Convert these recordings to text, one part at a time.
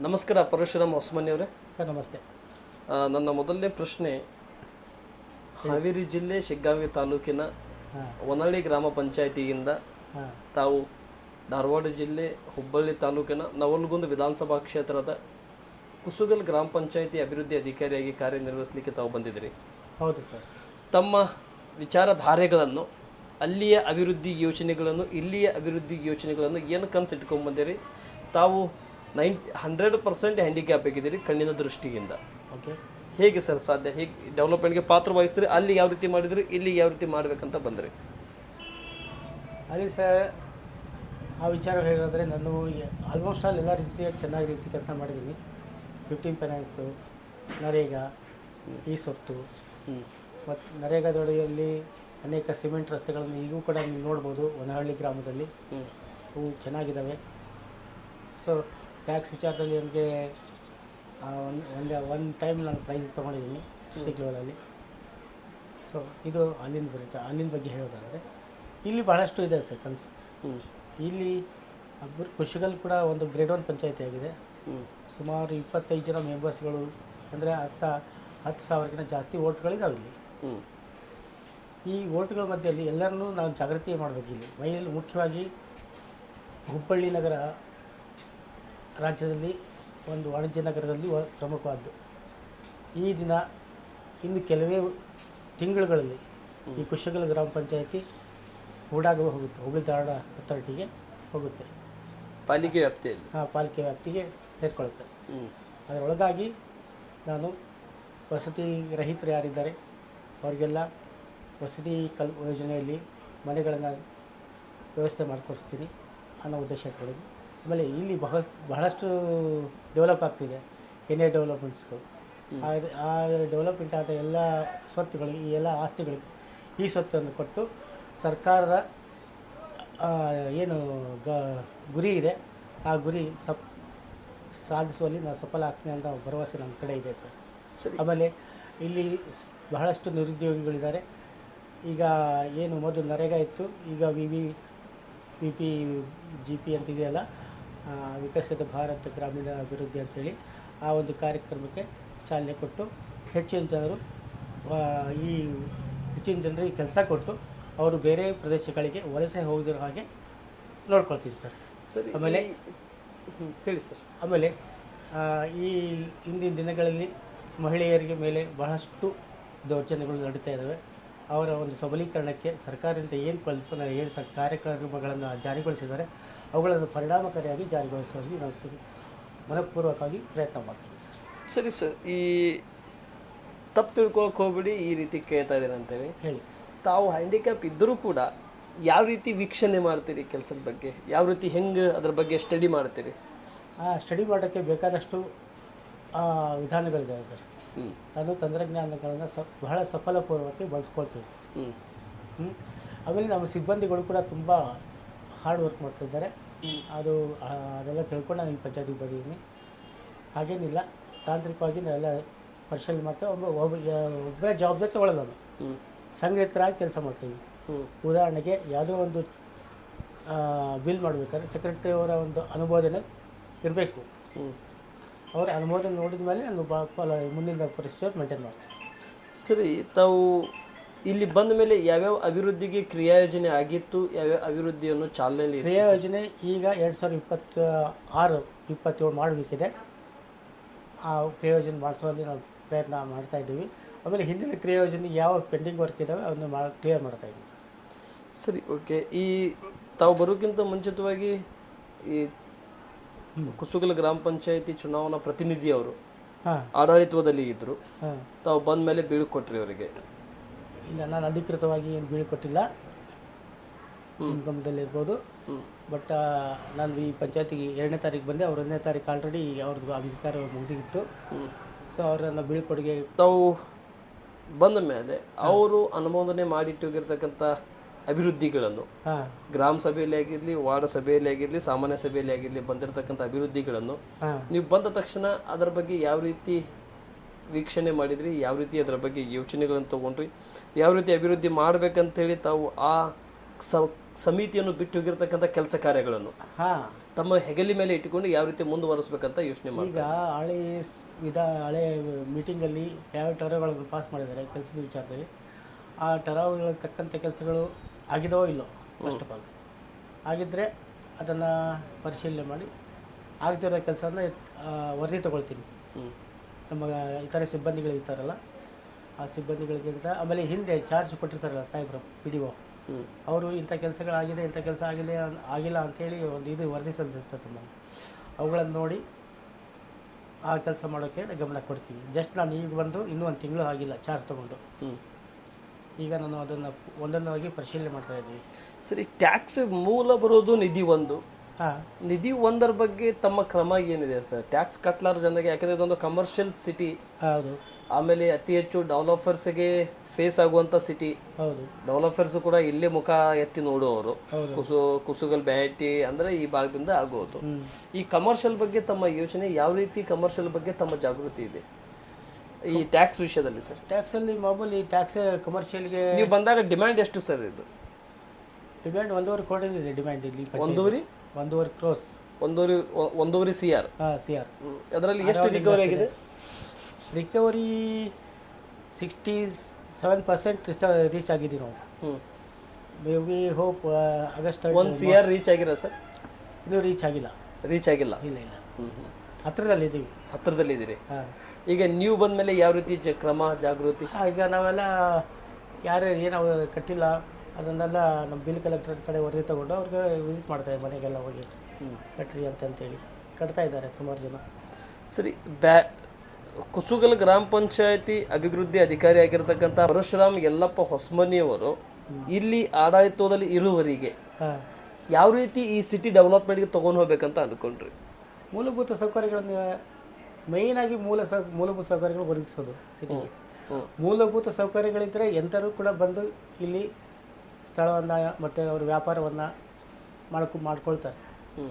ನಮಸ್ಕಾರ ಪರಶುರಾಮ್ ಹೊಸಮನಿ ಅವರೇ. ಸರ್ ನಮಸ್ತೆ. ನನ್ನ ಮೊದಲನೇ ಪ್ರಶ್ನೆ, ಹಾವೇರಿ ಜಿಲ್ಲೆ ಶಿಗ್ಗಾಂವಿ ತಾಲೂಕಿನ ವನಹಳ್ಳಿ ಗ್ರಾಮ ಪಂಚಾಯಿತಿಯಿಂದ ತಾವು ಧಾರವಾಡ ಜಿಲ್ಲೆ ಹುಬ್ಬಳ್ಳಿ ತಾಲೂಕಿನ ನವಲಗುಂದ ವಿಧಾನಸಭಾ ಕ್ಷೇತ್ರದ ಕುಸುಗಲ್ ಗ್ರಾಮ ಪಂಚಾಯಿತಿ ಅಭಿವೃದ್ಧಿ ಅಧಿಕಾರಿಯಾಗಿ ಕಾರ್ಯನಿರ್ವಹಿಸಲಿಕ್ಕೆ ತಾವು ಬಂದಿದ್ದೀರಿ. ಹೌದು ಸರ್. ತಮ್ಮ ವಿಚಾರಧಾರೆಗಳನ್ನು, ಅಲ್ಲಿಯ ಅಭಿವೃದ್ಧಿ ಯೋಜನೆಗಳನ್ನು, ಇಲ್ಲಿಯ ಅಭಿವೃದ್ಧಿ ಯೋಜನೆಗಳನ್ನು ಏನು ಕನಸಿಟ್ಕೊಂಡು ಬಂದಿರಿ? ತಾವು 100% ಹ್ಯಾಂಡಿಕ್ಯಾಪ್ ಆಗಿದ್ದೀರಿ ಕಣ್ಣಿನ ದೃಷ್ಟಿಯಿಂದ. ಓಕೆ, ಹೇಗೆ ಸರ್ ಸಾಧ್ಯ? ಹೇಗೆ ಡೆವಲಪ್ಮೆಂಟ್ಗೆ ಪಾತ್ರ ವಹಿಸ್ತೀರಿ? ಅಲ್ಲಿ ಯಾವ ರೀತಿ ಮಾಡಿದ್ರಿ, ಇಲ್ಲಿ ಯಾವ ರೀತಿ ಮಾಡಬೇಕಂತ ಬಂದ್ರಿ? ಅಲ್ಲಿ ಸರ್ ಆ ವಿಚಾರ ಹೇಳೋದ್ರೆ, ನಾನು ಆಲ್ಮೋಸ್ಟ್ ಆಲ್ ಎಲ್ಲ ರೀತಿಯ ಚೆನ್ನಾಗಿ ರೀತಿ ಕೆಲಸ ಮಾಡಿದ್ದೀನಿ. 15 ಫೈನಾನ್ಸು, ನರೇಗಾ, ಈ ಸೊತ್ತು ಮತ್ತು ನರೇಗಾದೊಡೆಯಲ್ಲಿ ಅನೇಕ ಸಿಮೆಂಟ್ ರಸ್ತೆಗಳನ್ನು ಈಗೂ ಕೂಡ ನೀವು ನೋಡ್ಬೋದು ವನಹಳ್ಳಿ ಗ್ರಾಮದಲ್ಲಿ. ಅವು ಚೆನ್ನಾಗಿದ್ದಾವೆ. ಸೊ ಟ್ಯಾಕ್ಸ್ ವಿಚಾರದಲ್ಲಿ ನನಗೆ ಒನ್ ಟೈಮ್ ನಾನು ಪ್ರೈಸ್ ತೊಗೊಂಡಿದ್ದೀನಿ ಡಿಸ್ಟ್ರಿಕ್ಟ್ ಲೆವೆಲಲ್ಲಿ. ಸೊ ಇದು ಅಲ್ಲಿಂದ ಬರುತ್ತೆ. ಅಲ್ಲಿನ ಬಗ್ಗೆ ಹೇಳೋದಾದರೆ ಇಲ್ಲಿ ಬಹಳಷ್ಟು ಇದೆ ಸರ್ ಕನಸು. ಇಲ್ಲಿ ಕುಶಗಲ್ ಕೂಡ ಒಂದು ಗ್ರೇಡ್ 1 ಪಂಚಾಯಿತಿ ಆಗಿದೆ. ಸುಮಾರು 25 ಜನ ಮೆಂಬರ್ಸ್ಗಳು, ಅಂದರೆ 10,000ಕ್ಕಿಂತ ಜಾಸ್ತಿ ಓಟ್ಗಳಿದ್ದಾವೆ ಇಲ್ಲಿ. ಈ ಓಟ್ಗಳ ಮಧ್ಯದಲ್ಲಿ ಎಲ್ಲರನ್ನೂ ನಾವು ಜಾಗೃತಿ ಮಾಡಬೇಕು. ಇಲ್ಲಿ ಮೈಯಲ್ಲಿ ಮುಖ್ಯವಾಗಿ ಹುಬ್ಬಳ್ಳಿ ನಗರ ರಾಜ್ಯದಲ್ಲಿ ಒಂದು ವಾಣಿಜ್ಯ ನಗರದಲ್ಲಿ ಪ್ರಮುಖವಾದ್ದು. ಈ ದಿನ ಇನ್ನು ಕೆಲವೇ ತಿಂಗಳುಗಳಲ್ಲಿ ಈ ಕುಶಗಲ್ ಗ್ರಾಮ ಪಂಚಾಯಿತಿ ಹೂಡಾಗ ಹೋಗುತ್ತೆ, ಹುಬ್ಬಳ್ಳಿ ಧಾರವಾಡ ಅಥಾರಿಟಿಗೆ ಹೋಗುತ್ತೆ, ಪಾಲಿಕೆ ವ್ಯಾಪ್ತಿಯಲ್ಲಿ. ಪಾಲಿಕೆ ವ್ಯಾಪ್ತಿಗೆ ಸೇರಿಕೊಳ್ಳುತ್ತೆ. ಅದರೊಳಗಾಗಿ ನಾನು ವಸತಿ ರಹಿತರು ಯಾರಿದ್ದಾರೆ ಅವರಿಗೆಲ್ಲ ವಸತಿ ಯೋಜನೆಯಲ್ಲಿ ಮನೆಗಳನ್ನು ವ್ಯವಸ್ಥೆ ಮಾಡಿಕೊಡ್ತೀನಿ ಅನ್ನೋ ಉದ್ದೇಶ ಇಟ್ಕೊಳ್ಳೋದು. ಆಮೇಲೆ ಇಲ್ಲಿ ಬಹಳಷ್ಟು ಡೆವಲಪ್ ಆಗ್ತಿದೆ, ಏನೇ ಡೆವಲಪ್ಮೆಂಟ್ಸ್ಗಳು. ಆ ಡೆವಲಪ್ಮೆಂಟ್ ಆದ ಎಲ್ಲ ಸ್ವತ್ತುಗಳಿಗೆ, ಈ ಎಲ್ಲ ಆಸ್ತಿಗಳಿಗೆ ಈ ಸ್ವತ್ತನ್ನು ಕೊಟ್ಟು ಸರ್ಕಾರದ ಏನು ಗುರಿ ಇದೆ ಆ ಗುರಿ ಸಾಧಿಸುವಲ್ಲಿ ನಾನು ಸಫಲ ಆಗ್ತೀನಿ ಅಂತ ಭರವಸೆ ನನ್ನ ಕಡೆ ಇದೆ ಸರ್. ಆಮೇಲೆ ಇಲ್ಲಿ ಬಹಳಷ್ಟು ನಿರುದ್ಯೋಗಿಗಳಿದ್ದಾರೆ. ಈಗ ಏನು ಮೊದಲು ನರೇಗಾ ಇತ್ತು, ಈಗ ವಿ ಪಿ ಜಿ ಪಿ ಅಂತಿದೆಯಲ್ಲ, ವಿಕಸಿತ ಭಾರತ ಗ್ರಾಮೀಣ ಅಭಿವೃದ್ಧಿ ಅಂಥೇಳಿ ಆ ಒಂದು ಕಾರ್ಯಕ್ರಮಕ್ಕೆ ಚಾಲನೆ ಕೊಟ್ಟು ಹೆಚ್ಚಿನ ಜನರಿಗೆ ಕೆಲಸ ಕೊಟ್ಟು ಅವರು ಬೇರೆ ಪ್ರದೇಶಗಳಿಗೆ ವಲಸೆ ಹೋಗದಿರೋ ಹಾಗೆ ನೋಡ್ಕೊಳ್ತೀನಿ ಸರ್. ಸರಿ, ಆಮೇಲೆ ಹೇಳಿ ಸರ್. ಆಮೇಲೆ ಈ ಇಂದಿನ ದಿನಗಳಲ್ಲಿ ಮಹಿಳೆಯರಿಗೆ ಮೇಲೆ ಬಹಳಷ್ಟು ದೌರ್ಜನ್ಯಗಳು ನಡೀತಾ ಇದ್ದಾವೆ. ಅವರ ಒಂದು ಸಬಲೀಕರಣಕ್ಕೆ ಸರ್ಕಾರದಿಂದ ಏನು ಕಲ್ಪನೆ, ಏನು ಕಾರ್ಯಕ್ರಮಗಳನ್ನು ಜಾರಿಗೊಳಿಸಿದ್ದಾರೆ ಅವುಗಳನ್ನು ಪರಿಣಾಮಕಾರಿಯಾಗಿ ಜಾರಿಗೊಳಿಸುವಲ್ಲಿ ನಾನು ಮನಪೂರ್ವಕವಾಗಿ ಪ್ರಯತ್ನ ಮಾಡ್ತೀನಿ ಸರ್. ಸರಿ ಸರ್, ಈ ತಪ್ಪು ತಿಳ್ಕೊಳಕ್ಕೆ ಹೋಗ್ಬಿಡಿ, ಈ ರೀತಿ ಕೇಳ್ತಾ ಇದ್ದೀನಿ ಅಂತೇಳಿ ಹೇಳಿ. ತಾವು ಹ್ಯಾಂಡಿಕ್ಯಾಪ್ ಇದ್ದರೂ ಕೂಡ ಯಾವ ರೀತಿ ವೀಕ್ಷಣೆ ಮಾಡ್ತೀರಿ ಕೆಲಸದ ಬಗ್ಗೆ? ಯಾವ ರೀತಿ ಹೆಂಗೆ ಅದ್ರ ಬಗ್ಗೆ ಸ್ಟಡಿ ಮಾಡ್ತೀರಿ? ಸ್ಟಡಿ ಮಾಡೋಕ್ಕೆ ಬೇಕಾದಷ್ಟು ವಿಧಾನಗಳಿದ್ದಾವೆ ಸರ್. ನಾನು ತಂತ್ರಜ್ಞಾನಗಳನ್ನು ಬಹಳ ಸಫಲಪೂರ್ವಕವಾಗಿ ಬಳಸ್ಕೊಳ್ತೀನಿ. ಆಮೇಲೆ ನಮ್ಮ ಸಿಬ್ಬಂದಿಗಳು ಕೂಡ ತುಂಬ ಹಾರ್ಡ್ ವರ್ಕ್ ಮಾಡ್ತಿದ್ದಾರೆ. ಅದೆಲ್ಲ ತಿಳ್ಕೊಂಡು ನಾನು ಈ ಪಂಚಾಯತಿಗೆ ಬಂದಿದ್ದೀನಿ. ಹಾಗೇನಿಲ್ಲ, ತಾಂತ್ರಿಕವಾಗಿ ನಾವೆಲ್ಲ ಪರಿಶೀಲನೆ ಮಾಡ್ತೇವೆ. ಒಬ್ಬರೇ ಜವಾಬ್ದಾರಿ ತೊಗೊಳ್ಳಲ್ಲ, ನಾನು ಸಂಘಟಿತರಾಗಿ ಕೆಲಸ ಮಾಡ್ತೀವಿ. ಉದಾಹರಣೆಗೆ ಯಾವುದೋ ಒಂದು ಬಿಲ್ ಮಾಡಬೇಕಾದ್ರೆ ಸೆಕ್ರೆಟರಿ ಅವರ ಒಂದು ಅನುಮೋದನೆ ಇರಬೇಕು. ಅವರ ಅನುಮೋದನೆ ನೋಡಿದ ಮೇಲೆ ನಾನು ಮುಂದಿನ ಪ್ರೊಸೀಜರ್ ಮೇಂಟೈನ್ ಮಾಡ್ತೀನಿ. ಸರಿ, ತಾವು ಇಲ್ಲಿ ಬಂದ ಮೇಲೆ ಯಾವ್ಯಾವ ಅಭಿವೃದ್ಧಿಗೆ ಕ್ರಿಯಾಯೋಜನೆ ಆಗಿತ್ತು, ಯಾವ್ಯಾವ ಅಭಿವೃದ್ಧಿಯನ್ನು ಚಾಲನೆಯಲ್ಲಿ? ಕ್ರಿಯಾಯೋಜನೆ ಈಗ 2026-27 ಮಾಡಬೇಕಿದೆ. ಆ ಕ್ರಿಯಾಯೋಜನೆ ಮಾಡಿಸುವಲ್ಲಿ ನಾವು ಪ್ರಯತ್ನ ಮಾಡ್ತಾಯಿದ್ದೀವಿ. ಆಮೇಲೆ ಹಿಂದಿನ ಕ್ರಿಯಾಯೋಜನೆ ಯಾವ ಪೆಂಡಿಂಗ್ ವರ್ಕ್ ಇದ್ದಾವೆ ಅದನ್ನು ಕ್ಲಿಯರ್ ಮಾಡ್ತಾಯಿದ್ದೀವಿ ಸರ್. ಸರಿ, ಓಕೆ. ಈ ತಾವು ಬರೋಕ್ಕಿಂತ ಮುಂಚಿತವಾಗಿ ಈ ಕುಸುಗಲ್ ಗ್ರಾಮ ಪಂಚಾಯತಿ ಚುನಾವಣಾ ಪ್ರತಿನಿಧಿ ಅವರು ಆಡಳಿತದಲ್ಲಿ ಇದ್ದರು. ತಾವು ಬಂದ ಮೇಲೆ ಬೀಳ್ಕೊಟ್ರಿ ಅವರಿಗೆ? ಇಲ್ಲ, ನಾನು ಅಧಿಕೃತವಾಗಿ ಏನು ಬೀಳ್ಕೊಟ್ಟಿಲ್ಲ, ಗಮನದಲ್ಲಿರ್ಬೋದು. ಬಟ್ ನಾನು ಈ ಪಂಚಾಯತಿಗೆ 2ನೇ ತಾರೀಕು ಬಂದೆ. ಅವ್ರು 1ನೇ ತಾರೀಕು ಆಲ್ರೆಡಿ ಅವ್ರದ್ದು ಅಧಿಕಾರ ಮುಗಿದಿತ್ತು. ಸೊ ಅವರನ್ನು ಬೀಳ್ಕೊಡುಗೆ ತಾವು ಬಂದ ಮೇಲೆ ಅವರು ಅನುಮೋದನೆ ಮಾಡಿಟ್ಟಿರ್ತಕ್ಕಂಥ ಅಭಿವೃದ್ಧಿಗಳನ್ನು ಗ್ರಾಮ ಸಭೆಯಲ್ಲಿ ಆಗಿರಲಿ, ವಾರ್ಡ್ ಸಭೆಯಲ್ಲಿ ಆಗಿರಲಿ, ಸಾಮಾನ್ಯ ಸಭೆಯಲ್ಲಿ ಆಗಿರಲಿ ಬಂದಿರತಕ್ಕಂಥ ಅಭಿವೃದ್ಧಿಗಳನ್ನು ನೀವು ಬಂದ ತಕ್ಷಣ ಅದರ ಬಗ್ಗೆ ಯಾವ ರೀತಿ ವೀಕ್ಷಣೆ ಮಾಡಿದ್ರಿ? ಯಾವ ರೀತಿ ಅದರ ಬಗ್ಗೆ ಯೋಚನೆಗಳನ್ನು ತೊಗೊಂಡ್ರಿ? ಯಾವ ರೀತಿ ಅಭಿವೃದ್ಧಿ ಮಾಡಬೇಕಂತೇಳಿ ತಾವು ಆ ಸಮಿತಿಯನ್ನು ಬಿಟ್ಟು ಹೋಗಿರ್ತಕ್ಕಂಥ ಕೆಲಸ ಕಾರ್ಯಗಳನ್ನು ಹಾಂ ತಮ್ಮ ಹೆಗಲಿ ಮೇಲೆ ಇಟ್ಟುಕೊಂಡು ಯಾವ ರೀತಿ ಮುಂದುವರಿಸ್ಬೇಕಂತ ಯೋಚನೆ ಮಾಡಿ. ಈಗ ಹಳೆ ಮೀಟಿಂಗಲ್ಲಿ ಯಾವ ಟರಾಗಳನ್ನು ಪಾಸ್ ಮಾಡಿದ್ದಾರೆ ಕೆಲಸದ ವಿಚಾರದಲ್ಲಿ, ಆ ಟರಾಗಳಿಗೆ ತಕ್ಕಂಥ ಕೆಲಸಗಳು ಆಗಿದೋ ಇಲ್ಲೋ ಫಸ್ಟ್ ಆಫ್ ಆಲ್ ಆಗಿದ್ದರೆ ಅದನ್ನು ಪರಿಶೀಲನೆ ಮಾಡಿ ಆಗ್ತಿರೋ ಕೆಲಸನ ವರದಿ ತೊಗೊಳ್ತೀನಿ. ನಮ್ಮ ಇತರೆ ಸಿಬ್ಬಂದಿಗಳು ಇರ್ತಾರಲ್ಲ ಆ ಸಿಬ್ಬಂದಿಗಳಿಗಿಂತ, ಆಮೇಲೆ ಹಿಂದೆ ಚಾರ್ಜ್ ಕೊಟ್ಟಿರ್ತಾರಲ್ಲ ಸಾಹೇಬ್ರು PDO, ಅವರು ಇಂಥ ಕೆಲಸಗಳಾಗಿದೆ ಇಂಥ ಕೆಲಸ ಆಗಿಲ್ಲ ಅಂಥೇಳಿ ಒಂದು ಇದು ವರದಿ ಸಲ್ಲಿಸ್ತಾರೆ ತುಂಬ. ಅವುಗಳನ್ನು ನೋಡಿ ಆ ಕೆಲಸ ಮಾಡೋಕ್ಕೆ ಗಮನ ಕೊಡ್ತೀವಿ. ಜಸ್ಟ್ ನಾನು ಈಗ ಬಂದು ಇನ್ನೂ ಒಂದು ತಿಂಗಳು ಆಗಿಲ್ಲ ಚಾರ್ಜ್ ತೊಗೊಂಡು, ಈಗ ನಾನು ಅದನ್ನು ಒಂದೊಂದಾಗಿ ಪರಿಶೀಲನೆ ಮಾಡ್ತಾ ಇದ್ದೀವಿ. ಸರಿ, ಟ್ಯಾಕ್ಸ್ ಮೂಲ ಬರೋದು ನಿಧಿ ಒಂದು. ಹಾಂ, ನಿಧಿ ಒಂದರ ಬಗ್ಗೆ ತಮ್ಮ ಕ್ರಮ ಏನಿದೆ ಸರ್? ಟ್ಯಾಕ್ಸ್ ಕಟ್ಲಾರ ಜನರಿಗೆ, ಯಾಕಂದರೆ ಇದೊಂದು ಕಮರ್ಷಿಯಲ್ ಸಿಟಿ, ಹೌದು ಆಮೇಲೆ ಅತಿ ಹೆಚ್ಚು ಡೆವಲಪರ್ಸ್ಗೆ ಫೇಸ್ ಆಗುವಂಥ ಸಿಟಿ. ಹೌದು, ಡೆವಲಪರ್ಸ್ ಕೂಡ ಇಲ್ಲೇ ಮುಖ ಎತ್ತಿ ನೋಡುವವರು. ಕುಸುಗಲ್ ಬ್ಯಾಟಿ ಅಂದರೆ ಈ ಭಾಗದಿಂದ ಆಗೋದು. ಈ ಕಮರ್ಷಿಯಲ್ ಬಗ್ಗೆ ತಮ್ಮ ಯೋಚನೆ ಯಾವ ರೀತಿ? ಕಮರ್ಷಿಯಲ್ ಬಗ್ಗೆ ತಮ್ಮ ಜಾಗೃತಿ ಇದೆ ಈ ಟ್ಯಾಕ್ಸ್ ವಿಷಯದಲ್ಲಿ ಸರ್? ಟ್ಯಾಕ್ಸಲ್ಲಿ ಮಾಮೂಲಿ ಟ್ಯಾಕ್ಸ್ ಕಮರ್ಷಿಯಲ್ಗೆ ನೀವು ಬಂದಾಗ ಡಿಮ್ಯಾಂಡ್ ಎಷ್ಟು ಸರ್? ಇದು ಡಿಮ್ಯಾಂಡ್ 1.5 ಕೋಟಿ ಇದೆ ಡಿಮ್ಯಾಂಡ್ ಇಲ್ಲಿ. 1.5 ಕ್ರೋಸ್, 1.5 CR. ಹಾಂ, CR. ಅದರಲ್ಲಿ ಎಷ್ಟು ರಿಕವರಿ ಆಗಿದೆ? ರಿಕವರಿ 67% ರೀಚ್ ಆಗಿದ್ದೀವಿ ನಾವು. We hope August 1 CR reach ಆಗಿರ ಸರ್? ಇದು ರೀಚ್ ಆಗಿಲ್ಲ. ಇಲ್ಲ ಇಲ್ಲ ಹತ್ತಿರದಲ್ಲಿದ್ದೀವಿ. ಹತ್ತಿರದಲ್ಲಿದ್ದೀರಿ. ಹಾಂ, ಈಗ ನೀವು ಬಂದ ಮೇಲೆ ಯಾವ ರೀತಿ ಕ್ರಮ ಜಾಗೃತಿ? ಈಗ ನಾವೆಲ್ಲ ಯಾರ್ಯಾರು ಏನು ಕಟ್ಟಿಲ್ಲ ಅದನ್ನೆಲ್ಲ ನಮ್ಮ ಬಿಲ್ ಕಲೆಕ್ಟರ್ ಕಡೆ ವರದಿ ತಗೊಂಡು ಅವ್ರಿಗೆ ವಿಸಿಟ್ ಮಾಡ್ತಾಯಿದ್ದಾರೆ, ಮನೆಗೆಲ್ಲ ಹೋಗಿ ಕಟ್ರಿ ಅಂತೇಳಿ ಕಟ್ತಾ ಇದ್ದಾರೆ ಸುಮಾರು ಜನ. ಸರಿ, ಕುಸುಗಲ್ ಗ್ರಾಮ ಪಂಚಾಯತಿ ಅಭಿವೃದ್ಧಿ ಅಧಿಕಾರಿ ಆಗಿರ್ತಕ್ಕಂಥ ಪರಶುರಾಮ್ ಯಲ್ಲಪ್ಪ ಹೊಸಮನಿಯವರು ಇಲ್ಲಿ ಆಡಳಿತದಲ್ಲಿ ಇರುವವರಿಗೆ ಯಾವ ರೀತಿ ಈ ಸಿಟಿ ಡೆವಲಪ್ಮೆಂಟ್ಗೆ ತೊಗೊಂಡು ಹೋಗ್ಬೇಕಂತ ಅಂದ್ಕೊಂಡ್ರಿ? ಮೂಲಭೂತ ಸೌಕರ್ಯಗಳನ್ನು ಮೇಯ್ನಾಗಿ ಮೂಲಭೂತ ಸೌಕರ್ಯಗಳು ಒದಗಿಸೋದು ಸಿಟಿಗೆ. ಮೂಲಭೂತ ಸೌಕರ್ಯಗಳಿದ್ದರೆ ಎಂಥರೂ ಕೂಡ ಬಂದು ಇಲ್ಲಿ ಸ್ಥಳವನ್ನು ಮತ್ತು ಅವ್ರ ವ್ಯಾಪಾರವನ್ನು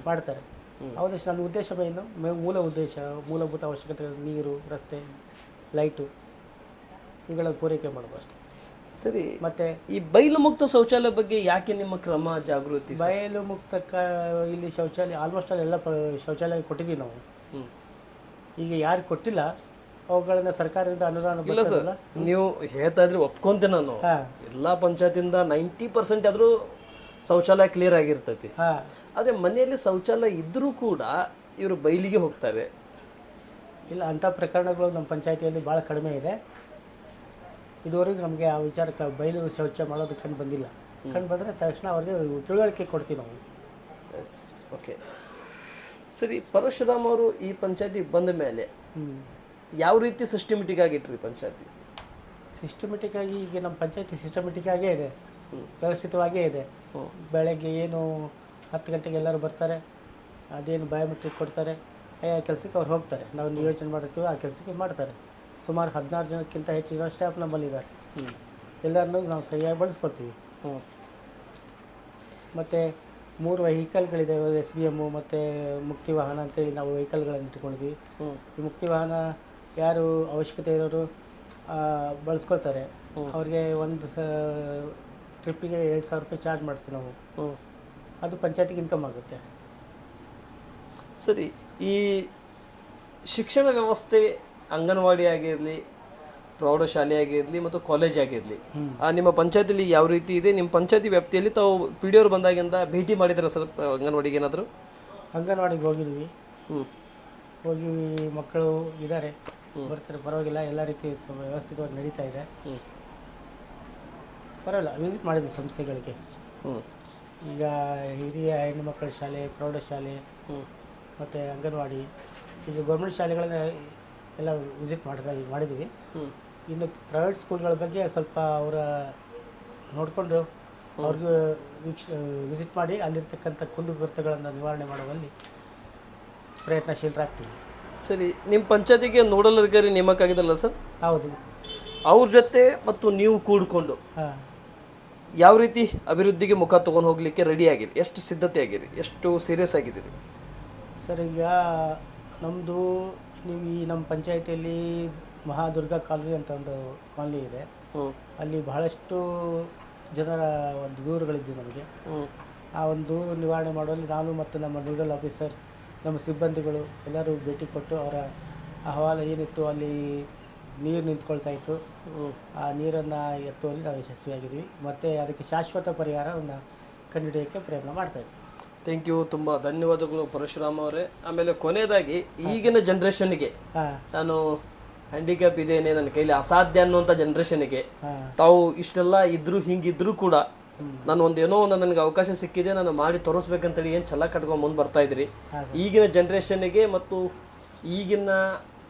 ಮಾಡ್ತಾರೆ. ಹೌದು, ನನ್ನ ಉದ್ದೇಶ ಏನು? ಮೂಲಭೂತ ಅವಶ್ಯಕತೆಗಳು ನೀರು, ರಸ್ತೆ, ಲೈಟು ಇವುಗಳನ್ನು ಪೂರೈಕೆ ಮಾಡೋದು ಅಷ್ಟೇ. ಸರಿ, ಮತ್ತು ಈ ಬಯಲು ಮುಕ್ತ ಶೌಚಾಲಯ ಬಗ್ಗೆ ಯಾಕೆ ನಿಮ್ಮ ಕ್ರಮ ಜಾಗೃತಿ? ಬಯಲು ಮುಕ್ತ ಇಲ್ಲಿ ಶೌಚಾಲಯ ಆಲ್ಮೋಸ್ಟ್ ಎಲ್ಲ ಶೌಚಾಲಯ ಕೊಟ್ಟಿದ್ದೀವಿ ನಾವು. ಈಗ ಯಾರು ಕೊಟ್ಟಿಲ್ಲ ಅವುಗಳನ್ನ ಸರ್ಕಾರದಿಂದ ಅನುದಾನ ಇಲ್ಲ ಸರ್, ನೀವು ಹೇಳ್ತಾ ಇದ್ರೆ ಒಪ್ಕೊಂತೆ ನಾನು. ಎಲ್ಲ ಪಂಚಾಯತಿಂದ 90% ಆದರೂ ಶೌಚಾಲಯ ಕ್ಲಿಯರ್ ಆಗಿರ್ತೈತಿ. ಆದರೆ ಮನೆಯಲ್ಲಿ ಶೌಚಾಲಯ ಇದ್ದರೂ ಕೂಡ ಇವರು ಬಯಲಿಗೆ ಹೋಗ್ತಾರೆ. ಇಲ್ಲ, ಅಂಥ ಪ್ರಕರಣಗಳು ನಮ್ಮ ಪಂಚಾಯತಿಯಲ್ಲಿ ಭಾಳ ಕಡಿಮೆ ಇದೆ. ಇದುವರೆಗೂ ನಮಗೆ ಆ ವಿಚಾರಕ್ಕೆ ಬಯಲು ಶೌಚ ಮಾಡೋದು ಕಂಡು ಬಂದಿಲ್ಲ. ಕಂಡು ಬಂದರೆ ತಕ್ಷಣ ಅವ್ರಿಗೆ ತಿಳುವಳಿಕೆ ಕೊಡ್ತೀವಿ ನಾವು. Yes, okay. ಸರಿ, ಪರಶುರಾಮ್ ಅವರು ಈ ಪಂಚಾಯತಿಗೆ ಬಂದ ಮೇಲೆ ಯಾವ ರೀತಿ ಸಿಸ್ಟಮೆಟಿಕ್ ಆಗಿಟ್ರಿ ಪಂಚಾಯತಿ? ಸಿಸ್ಟಮೆಟಿಕ್ ಆಗಿ ಈಗ ನಮ್ಮ ಪಂಚಾಯತಿ ಸಿಸ್ಟಮೆಟಿಕ್ ಆಗೇ ಇದೆ, ವ್ಯವಸ್ಥಿತವಾಗೇ ಇದೆ. ಬೆಳಗ್ಗೆ ಏನು 10 ಗಂಟೆಗೆ ಎಲ್ಲರೂ ಬರ್ತಾರೆ, ಅದೇನು ಬಯೋಮೆಟ್ರಿಕ್ ಕೊಡ್ತಾರೆ, ಆ ಕೆಲಸಕ್ಕೆ ಅವ್ರು ಹೋಗ್ತಾರೆ. ನಾವು ನಿಯೋಜನೆ ಮಾಡಿರ್ತೀವಿ, ಆ ಕೆಲಸಕ್ಕೆ ಮಾಡ್ತಾರೆ. ಸುಮಾರು 16 ಜನಕ್ಕಿಂತ ಹೆಚ್ಚಿನ ಸ್ಟಾಫ್ ನಮ್ಮಲ್ಲಿದ್ದಾರೆ. ಎಲ್ಲರನ್ನೂ ನಾವು ಸರಿಯಾಗಿ ಬಳಸ್ಕೊಳ್ತೀವಿ. ಮತ್ತು 3 ವೆಹಿಕಲ್ಗಳಿದೆ, SBM ಮತ್ತು ಮುಕ್ತಿ ವಾಹನ ಅಂತೇಳಿ ನಾವು ವೆಹಿಕಲ್ಗಳನ್ನು ಇಟ್ಕೊಂಡಿದ್ವಿ. ಈ ಮುಕ್ತಿ ವಾಹನ ಯಾರು ಅವಶ್ಯಕತೆ ಇರೋರು ಬಳಸ್ಕೊಳ್ತಾರೆ. ಅವ್ರಿಗೆ ಒಂದು ಟ್ರಿಪ್ಪಿಗೆ 2,000 ರೂಪಾಯಿ ಚಾರ್ಜ್ ಮಾಡ್ತೀವಿ ನಾವು. ಅದು ಪಂಚಾಯತಿಗೆ ಇನ್ಕಮ್ ಆಗುತ್ತೆ. ಸರಿ, ಈ ಶಿಕ್ಷಣ ವ್ಯವಸ್ಥೆ ಅಂಗನವಾಡಿ ಆಗಿರಲಿ, ಪ್ರೌಢಶಾಲೆ ಆಗಿರಲಿ ಮತ್ತು ಕಾಲೇಜ್ ಆಗಿರಲಿ, ನಿಮ್ಮ ಪಂಚಾಯತಿಲಿ ಯಾವ ರೀತಿ ಇದೆ? ನಿಮ್ಮ ಪಂಚಾಯತಿ ವ್ಯಾಪ್ತಿಯಲ್ಲಿ ತಾವು PDO ಅವ್ರು ಬಂದಾಗಿಂದ ಭೇಟಿ ಮಾಡಿದ್ರೆ ಸರ್ ಅಂಗನವಾಡಿಗೆ ಏನಾದರೂ? ಅಂಗನವಾಡಿಗೆ ಹೋಗಿದ್ವಿ, ಹೋಗಿ ಮಕ್ಕಳು ಇದ್ದಾರೆ, ಬರ್ತಾರೆ, ಪರವಾಗಿಲ್ಲ, ಎಲ್ಲ ರೀತಿ ವ್ಯವಸ್ಥಿತವಾಗಿ ನಡೀತಾ ಇದೆ. ಪರವಾಗಿಲ್ಲ, ವಿಸಿಟ್ ಮಾಡಿದ್ವಿ ಸಂಸ್ಥೆಗಳಿಗೆ. ಈಗ ಹಿರಿಯ ಹೆಣ್ಣುಮಕ್ಕಳ ಶಾಲೆ, ಪ್ರೌಢಶಾಲೆ ಮತ್ತು ಅಂಗನವಾಡಿ, ಈಗ ಗೌರ್ಮೆಂಟ್ ಶಾಲೆಗಳನ್ನ ಎಲ್ಲ ವಿಸಿಟ್ ಮಾಡಿದ್ವಿ. ಇನ್ನು ಪ್ರೈವೇಟ್ ಸ್ಕೂಲ್ಗಳ ಬಗ್ಗೆ ಸ್ವಲ್ಪ ಅವರ ನೋಡಿಕೊಂಡು ಅವ್ರಿಗೆ ವಿಸಿಟ್ ಮಾಡಿ ಅಲ್ಲಿರ್ತಕ್ಕಂಥ ಕುಂದುಕೊರತೆಗಳನ್ನು ನಿವಾರಣೆ ಮಾಡುವಲ್ಲಿ ಪ್ರಯತ್ನಶೀಲರಾಗ್ತೀವಿ. ಸರಿ, ನಿಮ್ಮ ಪಂಚಾಯತಿಗೆ ನೋಡಲ್ ಅಧಿಕಾರಿ ನೇಮಕ ಆಗಿದಲ್ಲ ಸರ್? ಹೌದು. ಅವ್ರ ಜೊತೆ ಮತ್ತು ನೀವು ಕೂಡಿಕೊಂಡು ಯಾವ ರೀತಿ ಅಭಿವೃದ್ಧಿಗೆ ಮುಖ ತೊಗೊಂಡು ಹೋಗಲಿಕ್ಕೆ ರೆಡಿ ಆಗಿರಿ? ಎಷ್ಟು ಸಿದ್ಧತೆ ಆಗಿರಿ? ಎಷ್ಟು ಸೀರಿಯಸ್ ಆಗಿದ್ದೀರಿ ಸರ್? ಈಗ ನಮ್ಮದು ನಮ್ಮ ಪಂಚಾಯತಿಯಲ್ಲಿ ಮಹಾದುರ್ಗಾ ಕಾಲೋನಿ ಅಂತ ಒಂದು ಕಾಲೋನಿ ಇದೆ. ಅಲ್ಲಿ ಬಹಳಷ್ಟು ಜನರ ಒಂದು ದೂರುಗಳಿದ್ದು ನಮಗೆ. ಆ ಒಂದು ದೂರು ನಿವಾರಣೆ ಮಾಡುವಲ್ಲಿ ನಾನು ಮತ್ತು ನಮ್ಮ ನೋಡಲ್ ಆಫೀಸರ್ಸ್, ನಮ್ಮ ಸಿಬ್ಬಂದಿಗಳು ಎಲ್ಲರೂ ಭೇಟಿ ಕೊಟ್ಟು ಅವರ ಅಹವಾಲು ಏನಿತ್ತು, ಅಲ್ಲಿ ನೀರು ನಿಂತ್ಕೊಳ್ತಾ ಇತ್ತು, ಆ ನೀರನ್ನು ಎತ್ತುವಲ್ಲಿ ನಾವು ಯಶಸ್ವಿಯಾಗಿದ್ವಿ. ಮತ್ತು ಅದಕ್ಕೆ ಶಾಶ್ವತ ಪರಿಹಾರವನ್ನು ಕಂಡುಹಿಡಿಯೋಕ್ಕೆ ಪ್ರಯತ್ನ ಮಾಡ್ತಾಯಿದ್ವಿ. ಥ್ಯಾಂಕ್ ಯು, ತುಂಬ ಧನ್ಯವಾದಗಳು ಪರಶುರಾಮ್ ಅವರೇ. ಆಮೇಲೆ ಕೊನೆಯದಾಗಿ ಈಗಿನ ಜನ್ರೇಷನ್ಗೆ, ನಾನು ಹ್ಯಾಂಡಿಕ್ಯಾಪ್ ಇದೇನೆ ನನ್ನ ಕೈಲಿ ಅಸಾಧ್ಯ ಅನ್ನುವಂಥ ಜನ್ರೇಷನ್ಗೆ ತಾವು ಇಷ್ಟೆಲ್ಲ ಇದ್ರೂ ಹಿಂಗಿದ್ರೂ ಕೂಡ ನಾನು ಒಂದೇನೋ ಒಂದು ನನಗೆ ಅವಕಾಶ ಸಿಕ್ಕಿದೆ, ನಾನು ಮಾಡಿ ತೋರಿಸ್ಬೇಕಂತೇಳಿ ಏನು ಛಲ ಕಟ್ಕೊಂಡು ಮುಂದೆ ಬರ್ತಾ ಇದ್ರಿ. ಈಗಿನ ಜನ್ರೇಷನ್ಗೆ ಮತ್ತು ಈಗಿನ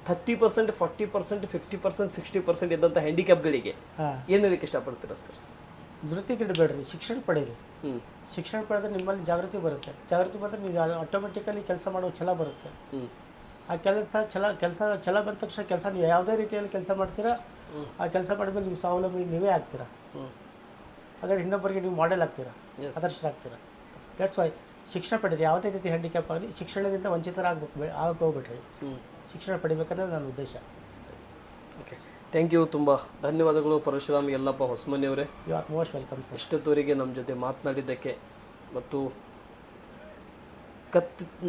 30%, 40%, 50%, 60% ಇದ್ದಂಥ ಹ್ಯಾಂಡಿಕ್ಯಾಪ್ಗಳಿಗೆ ಏನು ಹೇಳಕ್ಕೆ ಇಷ್ಟಪಡ್ತೀರಾ ಸರ್? ಧೃತಿಗೆಡಬೇಡ್ರಿ, ಶಿಕ್ಷಣ ಪಡೀರಿ. ಶಿಕ್ಷಣ ಪಡೆದ್ರೆ ನಿಮ್ಮಲ್ಲಿ ಜಾಗೃತಿ ಬರುತ್ತೆ. ಜಾಗೃತಿ ಬಂದರೆ ನೀವು ಆಟೋಮೆಟಿಕಲಿ ಕೆಲಸ ಮಾಡೋ ಛಲ ಬರುತ್ತೆ. ಆ ಛಲ ಬಂದ ತಕ್ಷಣ ಕೆಲಸ ನೀವು ಯಾವುದೇ ರೀತಿಯಲ್ಲಿ ಕೆಲಸ ಮಾಡ್ತೀರಾ, ಆ ಕೆಲಸ ಮಾಡಿದ್ಮೇಲೆ ನೀವು ಸ್ವಾವಲಂಬಿ ನೀವೇ ಆಗ್ತೀರಾ. ಹಾಗಾದ್ರೆ ಇನ್ನೊಬ್ಬರಿಗೆ ನೀವು ಮಾಡೆಲ್ ಆಗ್ತೀರಾ, ಆದರ್ಶರಾಗ್ತೀರಾ. ದಟ್ಸ್ ವೈ ಶಿಕ್ಷಣ ಪಡೀರಿ. ಯಾವುದೇ ರೀತಿ ಹ್ಯಾಂಡಿಕ್ಯಾಪ್ ಆಗಲಿ ಶಿಕ್ಷಣದಿಂದ ಆಗೋಗ್ಬಿಟ್ರಿ. ಶಿಕ್ಷಣ ಪಡಿಬೇಕನ್ನೋದು ನನ್ನ ಉದ್ದೇಶ. ಓಕೆ, ಥ್ಯಾಂಕ್ ಯು, ತುಂಬ ಧನ್ಯವಾದಗಳು ಪರಶುರಾಮ್ ಯಲ್ಲಪ್ಪ ಹೊಸಮನಿಯವರೇ. You are most welcome sir. ಇಷ್ಟೊತ್ತವರೆಗೆ ನಮ್ಮ ಜೊತೆ ಮಾತನಾಡಿದ್ದಕ್ಕೆ, ಮತ್ತು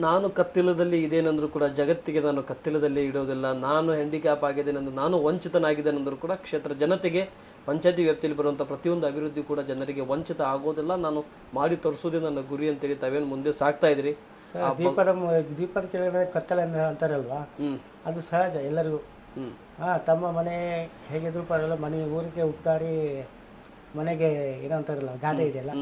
ನಾನು ಕತ್ತಿಲದಲ್ಲಿ ಇದೇನೆಂದರೂ ಕೂಡ ಜಗತ್ತಿಗೆ ನಾನು ಕತ್ತಿಲದಲ್ಲಿ ಇಡೋದಿಲ್ಲ, ನಾನು ಹ್ಯಾಂಡಿಕ್ಯಾಪ್ ಆಗಿದ್ದೇನೆಂದು, ನಾನು ವಂಚಿತನಾಗಿದ್ದೇನೆಂದರೂ ಕೂಡ ಕ್ಷೇತ್ರ ಜನತೆಗೆ ಪಂಚಾಯತಿ ವ್ಯಾಪ್ತಿಯಲ್ಲಿ ಬರುವಂಥ ಪ್ರತಿಯೊಂದು ಅಭಿವೃದ್ಧಿ ಕೂಡ ಜನರಿಗೆ ವಂಚಿತ ಆಗೋದಿಲ್ಲ, ನಾನು ಮಾಡಿ ತೋರಿಸೋದೇ ನನ್ನ ಗುರಿ ಅಂತೇಳಿ ತಾವೇನು ಮುಂದೆ ಸಾಗ್ತಾ ಇದ್ರಿ. ದೀಪದ ಕೆಳಗಡೆ ಕತ್ತಲೆ ಅಂತಾರಲ್ವಾ, ಅದು ಸಹಜ ಎಲ್ಲರಿಗೂ. ತಮ್ಮ ಮನೆ ಹೇಗಿದ್ರು ಪರವಾಗಿಲ್ಲ, ಮನೆ ಊರಿಗೆ ಉಪಕಾರಿ ಮನೆಗೆ ಏನೋ ಅಂತಾರಲ್ಲ, ಗಾದೆ ಇದೆಯಲ್ಲ,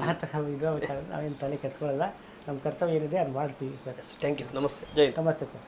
ಆ ಥರ ಇದು ನಾವೇನು ತಲೆ ಕೆತ್ಕೊಳ್ಳಲ್ಲ. ನಮ್ಮ ಕರ್ತವ್ಯ ಏನಿದೆ ಅದು ಮಾಡ್ತೀವಿ ಸರ್. ಥ್ಯಾಂಕ್ ಯು, ನಮಸ್ತೆ, ಜೈ. ನಮಸ್ತೆ ಸರ್.